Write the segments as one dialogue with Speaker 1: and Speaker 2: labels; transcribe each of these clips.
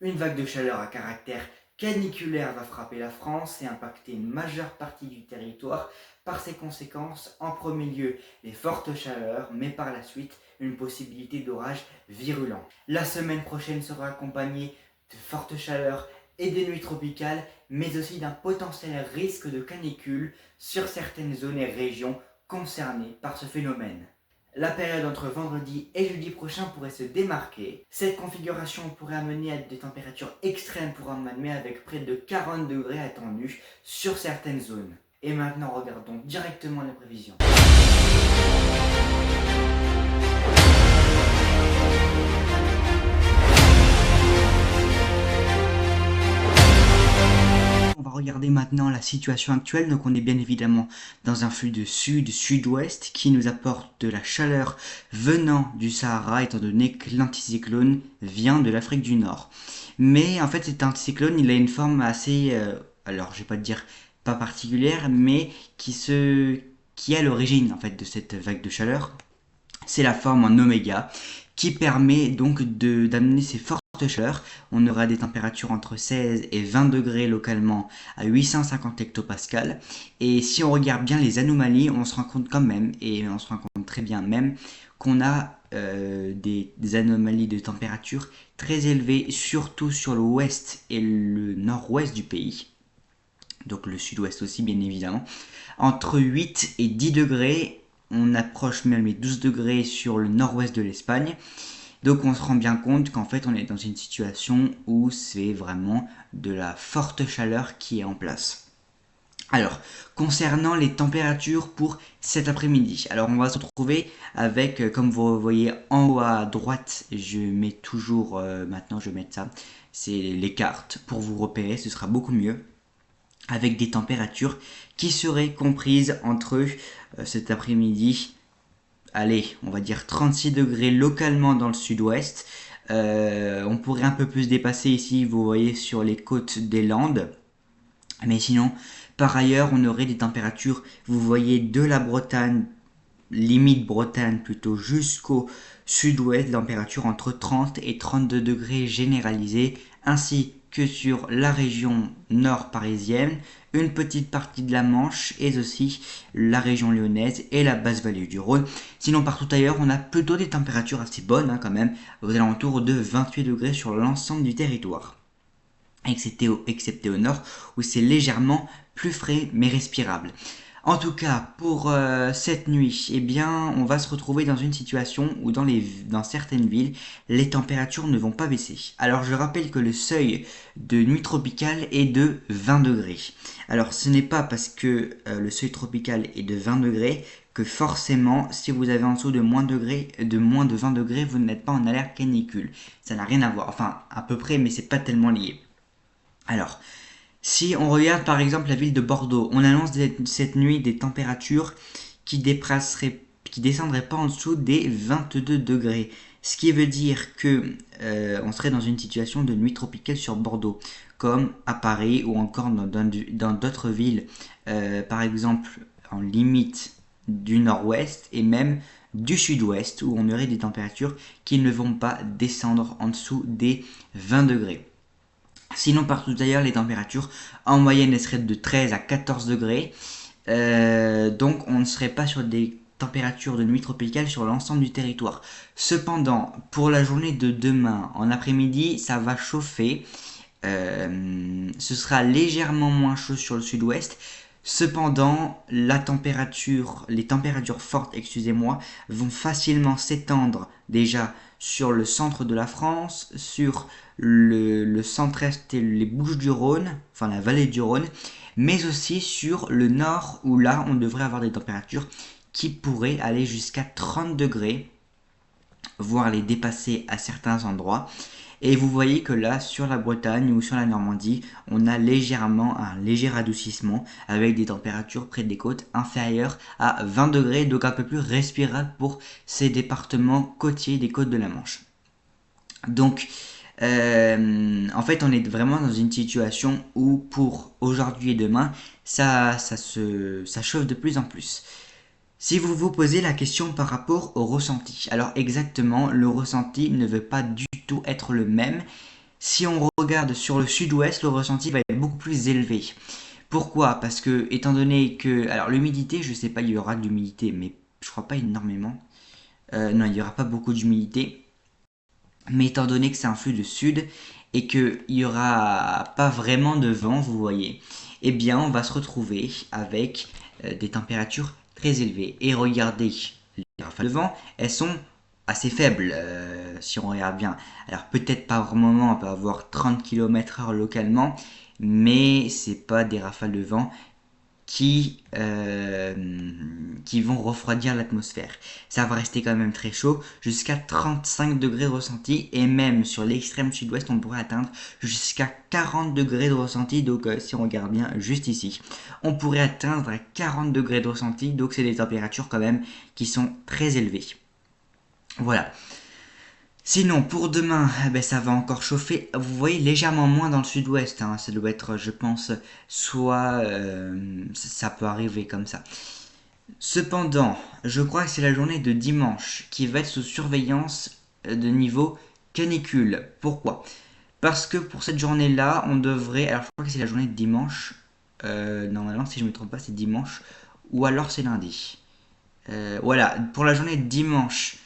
Speaker 1: Une vague de chaleur à caractère caniculaire va frapper la France et impacter une majeure partie du territoire. Par ses conséquences, en premier lieu, les fortes chaleurs, mais par la suite, une possibilité d'orage virulent. La semaine prochaine sera accompagnée de fortes chaleurs et des nuits tropicales, mais aussi d'un potentiel risque de canicule sur certaines zones et régions concernées par ce phénomène. La période entre vendredi et jeudi prochain pourrait se démarquer. Cette configuration pourrait amener à des températures extrêmes pour un mois de mai avec près de 40 degrés attendus sur certaines zones. Et maintenant, regardons directement les prévisions. On va regarder maintenant la situation actuelle. Donc on est bien évidemment dans un flux de sud-sud-ouest qui nous apporte de la chaleur venant du Sahara, étant donné que l'anticyclone vient de l'Afrique du Nord. Mais en fait cet anticyclone il a une forme assez, alors je vais pas te dire pas particulière, mais qui est à l'origine en fait de cette vague de chaleur. C'est la forme en oméga qui permet donc d'amener ces fortes chaleurs. On aura des températures entre 16 et 20 degrés localement à 850 hectopascales. Et si on regarde bien les anomalies, on se rend compte quand même, et on se rend compte très bien même, qu'on a des anomalies de température très élevées, surtout sur l'ouest et le nord-ouest du pays. Donc le sud-ouest aussi bien évidemment. Entre 8 et 10 degrés, on approche même les 12 degrés sur le nord-ouest de l'Espagne. Donc on se rend bien compte qu'en fait on est dans une situation où c'est vraiment de la forte chaleur qui est en place. Alors, concernant les températures pour cet après-midi, alors on va se retrouver avec, comme vous voyez en haut à droite, je mets toujours, maintenant je vais mettre ça, c'est les cartes pour vous repérer, ce sera beaucoup mieux, avec des températures qui seraient comprises entre cet après-midi, allez, on va dire 36 degrés localement dans le sud-ouest. On pourrait un peu plus dépasser ici, vous voyez, sur les côtes des Landes. Mais sinon, par ailleurs, on aurait des températures, vous voyez, de la Bretagne, limite Bretagne plutôt, jusqu'au sud-ouest, température entre 30 et 32 degrés généralisées, ainsi que sur la région nord parisienne, une petite partie de la Manche et aussi la région lyonnaise et la basse vallée du Rhône. Sinon partout ailleurs on a plutôt des températures assez bonnes quand même, aux alentours de 28 degrés sur l'ensemble du territoire. Excepté au nord où c'est légèrement plus frais mais respirable. En tout cas, pour cette nuit, eh bien, on va se retrouver dans une situation où dans certaines villes, les températures ne vont pas baisser. Alors, je rappelle que le seuil de nuit tropicale est de 20 degrés. Alors, ce n'est pas parce que le seuil tropical est de 20 degrés que forcément, si vous avez en dessous de moins de 20 degrés, vous n'êtes pas en alerte canicule. Ça n'a rien à voir. Enfin, à peu près, mais c'est pas tellement lié. Alors, si on regarde par exemple la ville de Bordeaux, on annonce cette nuit des températures qui descendraient pas en dessous des 22 degrés. Ce qui veut dire que on serait dans une situation de nuit tropicale sur Bordeaux, comme à Paris ou encore dans d'autres villes, par exemple en limite du nord-ouest et même du sud-ouest, où on aurait des températures qui ne vont pas descendre en dessous des 20 degrés. Sinon, partout ailleurs, les températures en moyenne elles seraient de 13 à 14 degrés. Donc, on ne serait pas sur des températures de nuit tropicale sur l'ensemble du territoire. Cependant, pour la journée de demain, en après-midi, ça va chauffer. Ce sera légèrement moins chaud sur le sud-ouest. Cependant, les températures fortes, excusez-moi, vont facilement s'étendre déjà sur le centre de la France, sur le centre-est et les Bouches-du-Rhône, enfin la vallée du Rhône, mais aussi sur le nord où là on devrait avoir des températures qui pourraient aller jusqu'à 30 degrés, voire les dépasser à certains endroits. Et vous voyez que là, sur la Bretagne ou sur la Normandie, on a légèrement un léger adoucissement avec des températures près des côtes inférieures à 20 degrés, donc un peu plus respirable pour ces départements côtiers des côtes de la Manche. Donc, en fait, on est vraiment dans une situation où pour aujourd'hui et demain, ça chauffe de plus en plus. Si vous vous posez la question par rapport au ressenti, alors exactement, le ressenti ne veut pas du tout être le même Si on regarde sur le sud-ouest, le ressenti va être beaucoup plus élevé. Pourquoi? Parce que, étant donné que... Alors, l'humidité, je sais pas, il y aura de l'humidité, mais je crois pas énormément. Non, il n'y aura pas beaucoup d'humidité. Mais étant donné que c'est un flux de sud et qu'il n'y aura pas vraiment de vent, vous voyez, eh bien, on va se retrouver avec des températures très élevées. Et regardez, les rafales de vent, elles sont assez faibles, si on regarde bien. Alors, peut-être par moment, on peut avoir 30 km/h localement, mais c'est pas des rafales de vent qui vont refroidir l'atmosphère. Ça va rester quand même très chaud, jusqu'à 35 degrés de ressenti, et même sur l'extrême sud-ouest, on pourrait atteindre jusqu'à 40 degrés de ressenti. Donc si on regarde bien juste ici, on pourrait atteindre 40 degrés de ressenti, donc c'est des températures quand même qui sont très élevées. Voilà. Sinon, pour demain, ça va encore chauffer. Vous voyez légèrement moins dans le sud-ouest, hein. Ça doit être, je pense, soit ça peut arriver comme ça. Cependant, je crois que c'est la journée de dimanche qui va être sous surveillance de niveau canicule. Pourquoi? Parce que pour cette journée-là, on devrait. Alors, je crois que c'est la journée de dimanche. Normalement, si je ne me trompe pas, c'est dimanche. Ou alors c'est lundi. Voilà, pour la journée de dimanche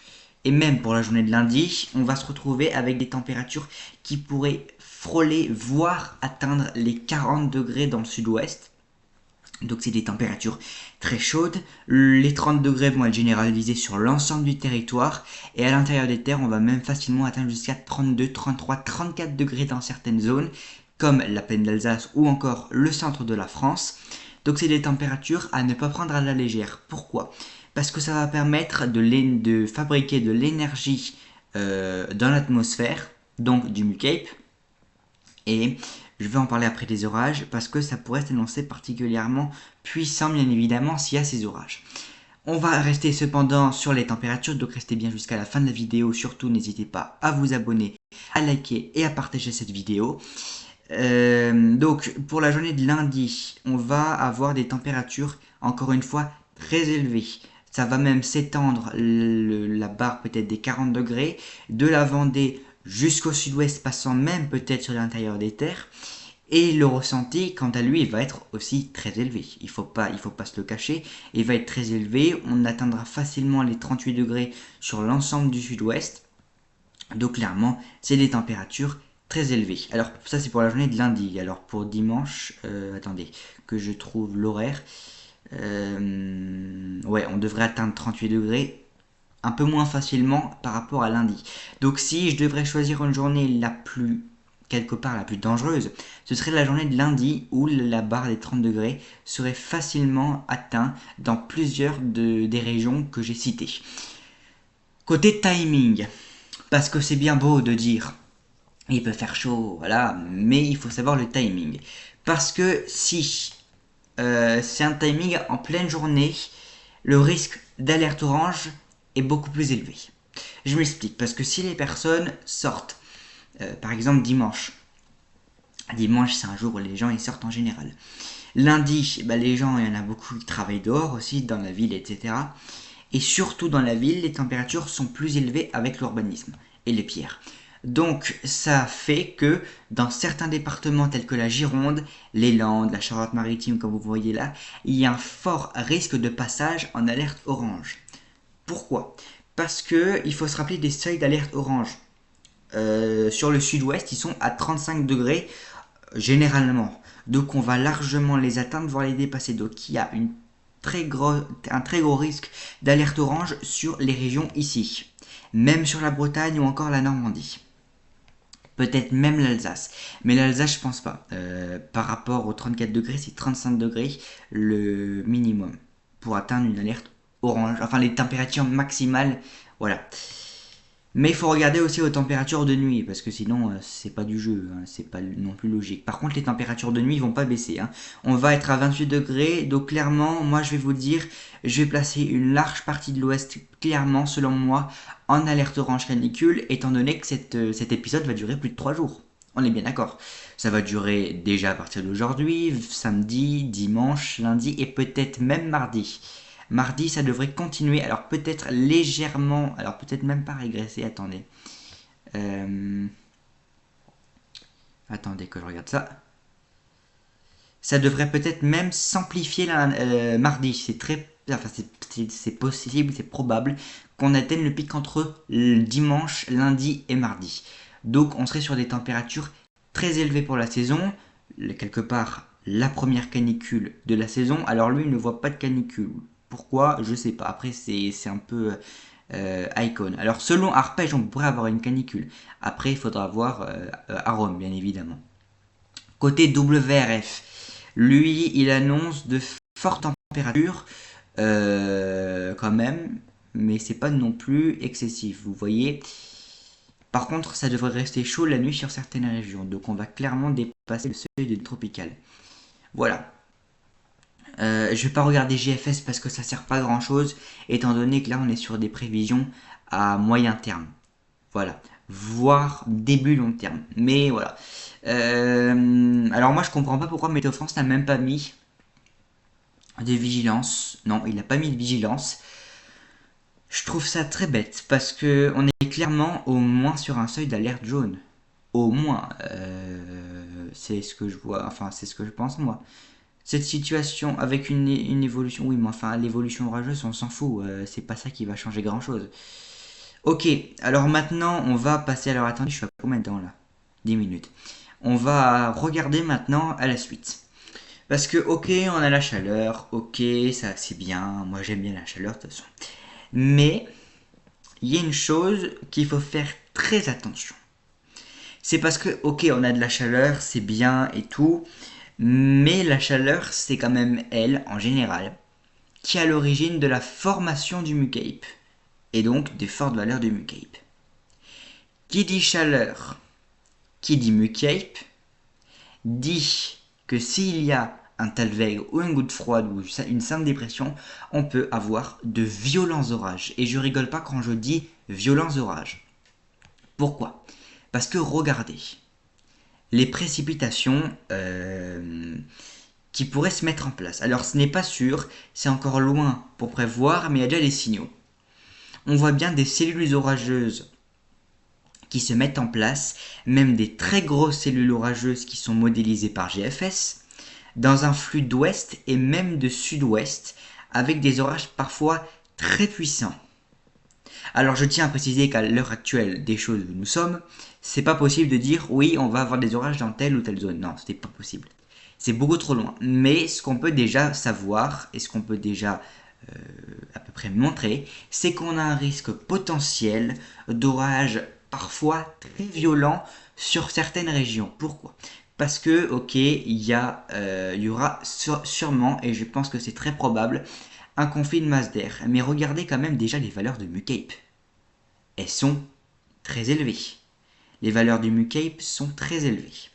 Speaker 1: et même pour la journée de lundi, on va se retrouver avec des températures qui pourraient frôler, voire atteindre les 40 degrés dans le sud-ouest. Donc c'est des températures très chaudes. Les 30 degrés vont être généralisés sur l'ensemble du territoire. Et à l'intérieur des terres, on va même facilement atteindre jusqu'à 32, 33, 34 degrés dans certaines zones, comme la plaine d'Alsace ou encore le centre de la France. Donc c'est des températures à ne pas prendre à la légère. Pourquoi? Parce que ça va permettre de fabriquer de l'énergie dans l'atmosphère, donc du MUCAPE. Et je vais en parler après des orages parce que ça pourrait s'annoncer particulièrement puissant, bien évidemment, s'il y a ces orages. On va rester cependant sur les températures, donc restez bien jusqu'à la fin de la vidéo. Surtout, n'hésitez pas à vous abonner, à liker et à partager cette vidéo. Donc, pour la journée de lundi, on va avoir des températures, encore une fois, très élevées. Ça va même s'étendre la barre peut-être des 40 degrés, de la Vendée jusqu'au sud-ouest, passant même peut-être sur l'intérieur des terres. Et le ressenti, quant à lui, va être aussi très élevé. Il faut pas se le cacher. Il va être très élevé. On atteindra facilement les 38 degrés sur l'ensemble du sud-ouest. Donc clairement, c'est des températures très élevées. Alors ça c'est pour la journée de lundi. Alors pour dimanche, attendez, que je trouve l'horaire. Ouais, on devrait atteindre 38 degrés un peu moins facilement par rapport à lundi. Donc si je devrais choisir une journée la plus, quelque part la plus dangereuse, ce serait la journée de lundi où la barre des 30 degrés serait facilement atteinte dans plusieurs des régions que j'ai citées. Côté timing, parce que c'est bien beau de dire il peut faire chaud, voilà, mais il faut savoir le timing. Parce que si c'est un timing en pleine journée, le risque d'alerte orange est beaucoup plus élevé. Je m'explique, parce que si les personnes sortent, par exemple dimanche c'est un jour où les gens ils sortent en général. Lundi, les gens, il y en a beaucoup qui travaillent dehors aussi, dans la ville, etc. Et surtout dans la ville, les températures sont plus élevées avec l'urbanisme et les pierres. Donc ça fait que dans certains départements tels que la Gironde, les Landes, la Charente-Maritime comme vous voyez là, il y a un fort risque de passage en alerte orange. Pourquoi? Parce que il faut se rappeler des seuils d'alerte orange. Sur le sud-ouest, ils sont à 35 degrés généralement. Donc on va largement les atteindre, voire les dépasser. Donc il y a un très gros risque d'alerte orange sur les régions ici. Même sur la Bretagne ou encore la Normandie. Peut-être même l'Alsace. Mais l'Alsace, je pense pas. Par rapport aux 34 degrés, c'est 35 degrés le minimum pour atteindre une alerte orange. Enfin, les températures maximales, voilà. Mais il faut regarder aussi aux températures de nuit, parce que sinon, c'est pas du jeu, hein, c'est pas non plus logique. Par contre, les températures de nuit vont pas baisser, hein. On va être à 28 degrés, donc clairement, moi je vais vous dire, je vais placer une large partie de l'ouest, clairement, selon moi, en alerte orange canicule, étant donné que cet épisode va durer plus de 3 jours. On est bien d'accord. Ça va durer déjà à partir d'aujourd'hui, samedi, dimanche, lundi et peut-être même mardi. Mardi, ça devrait continuer, alors peut-être légèrement, alors peut-être même pas régresser, attendez. Attendez que je regarde ça. Ça devrait peut-être même s'amplifier mardi. C'est très, enfin c'est possible, c'est probable qu'on atteigne le pic entre dimanche, lundi et mardi. Donc on serait sur des températures très élevées pour la saison, quelque part la première canicule de la saison. Alors lui il ne voit pas de canicule. Pourquoi? Je sais pas. Après c'est un peu icon. Alors selon Arpège on pourrait avoir une canicule. Après il faudra voir à Rome bien évidemment. Côté WRF, lui, il annonce de fortes températures, quand même, mais c'est pas non plus excessif, vous voyez. Par contre, ça devrait rester chaud la nuit sur certaines régions, donc on va clairement dépasser le seuil de tropical. Voilà. Je vais pas regarder GFS parce que ça sert pas à grand chose, étant donné que là on est sur des prévisions à moyen terme. Voilà. Voire début long terme. Mais voilà. Alors moi je comprends pas pourquoi Météo France n'a même pas mis de vigilance. Non, il n'a pas mis de vigilance. Je trouve ça très bête parce que on est clairement au moins sur un seuil d'alerte jaune. Au moins, c'est ce que je vois, enfin c'est ce que je pense moi. Cette situation avec une évolution, oui mais enfin l'évolution orageuse on s'en fout, c'est pas ça qui va changer grand chose. Ok, alors maintenant on va passer, alors attendez je suis à combien de temps là? 10 minutes. On va regarder maintenant à la suite. Parce que, ok, on a la chaleur, ok, ça c'est bien, moi j'aime bien la chaleur de toute façon. Mais, il y a une chose qu'il faut faire très attention. C'est parce que, ok, on a de la chaleur, c'est bien et tout, mais la chaleur, c'est quand même elle, en général, qui est à l'origine de la formation du mucape, et donc des fortes valeurs du mucape. Qui dit chaleur, qui dit mucape, dit que s'il y a un talweg ou une goutte froide ou une simple dépression, on peut avoir de violents orages. Et je rigole pas quand je dis violents orages. Pourquoi? Parce que regardez, les précipitations qui pourraient se mettre en place. Alors ce n'est pas sûr, c'est encore loin pour prévoir, mais il y a déjà des signaux. On voit bien des cellules orageuses qui se mettent en place, même des très grosses cellules orageuses qui sont modélisées par GFS, dans un flux d'ouest et même de sud-ouest, avec des orages parfois très puissants. Alors je tiens à préciser qu'à l'heure actuelle des choses où nous sommes, c'est pas possible de dire oui on va avoir des orages dans telle ou telle zone. Non, c'est pas possible. C'est beaucoup trop loin. Mais ce qu'on peut déjà savoir et ce qu'on peut déjà à peu près montrer, c'est qu'on a un risque potentiel d'orage parfois très violent sur certaines régions. Pourquoi? Parce que, ok, il y aura sûrement, et je pense que c'est très probable, un conflit de masse d'air. Mais regardez quand même déjà les valeurs de mucape. Elles sont très élevées. Les valeurs du mucape sont très élevées.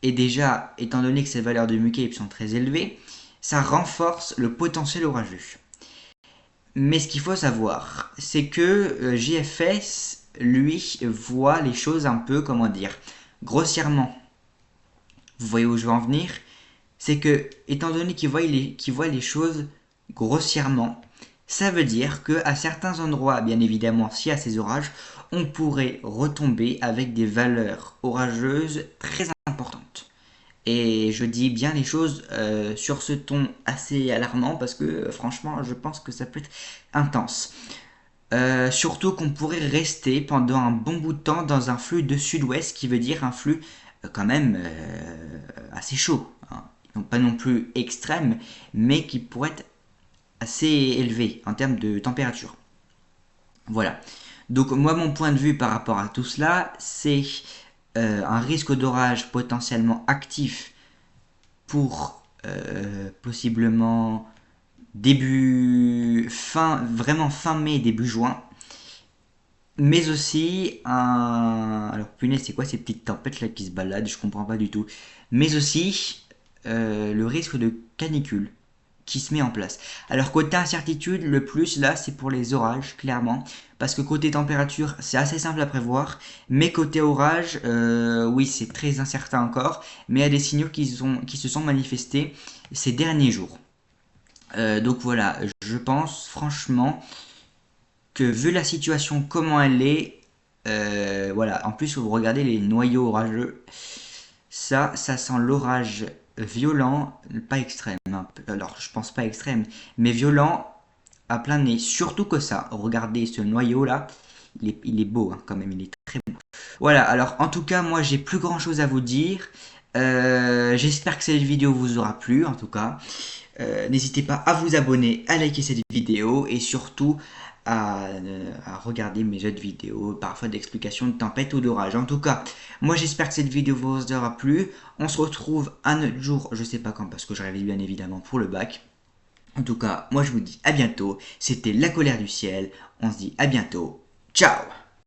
Speaker 1: Et déjà, étant donné que ces valeurs de mucape sont très élevées, ça renforce le potentiel orageux. Mais ce qu'il faut savoir, c'est que JFS, lui, voit les choses un peu, comment dire, grossièrement. Vous voyez où je veux en venir? C'est que, étant donné qu'il voit les choses grossièrement, ça veut dire qu'à certains endroits, bien évidemment, s'il y a ces orages, on pourrait retomber avec des valeurs orageuses très importantes. Et je dis bien les choses sur ce ton assez alarmant parce que franchement je pense que ça peut être intense. Surtout qu'on pourrait rester pendant un bon bout de temps dans un flux de sud-ouest qui veut dire un flux quand même assez chaud. Hein. Donc pas non plus extrême mais qui pourrait être assez élevé en termes de température. Voilà. Donc moi mon point de vue par rapport à tout cela c'est un risque d'orage potentiellement actif pour possiblement vraiment fin mai, début juin. Mais aussi alors punaise, c'est quoi ces petites tempêtes là qui se baladent, je comprends pas du tout. Mais aussi le risque de canicule qui se met en place. Alors côté incertitude, le plus là c'est pour les orages, clairement. Parce que côté température, c'est assez simple à prévoir. Mais côté orage, oui c'est très incertain encore. Mais il y a des signaux qui se sont manifestés ces derniers jours. Donc voilà, je pense franchement que vu la situation comment elle est, voilà, en plus vous regardez les noyaux orageux, Ça sent l'orage violent, pas extrême, hein. Alors je pense pas extrême, mais violent à plein nez. Surtout que ça, regardez ce noyau là, il est beau hein, quand même, il est très beau. Voilà, alors en tout cas, moi j'ai plus grand chose à vous dire. J'espère que cette vidéo vous aura plu en tout cas. N'hésitez pas à vous abonner, à liker cette vidéo et surtout à regarder mes autres vidéos, parfois d'explications de tempête ou d'orage. En tout cas, moi j'espère que cette vidéo vous aura plu. On se retrouve un autre jour, je sais pas quand parce que je révise bien évidemment pour le bac. En tout cas, moi je vous dis à bientôt. C'était La Colère du Ciel. On se dit à bientôt. Ciao!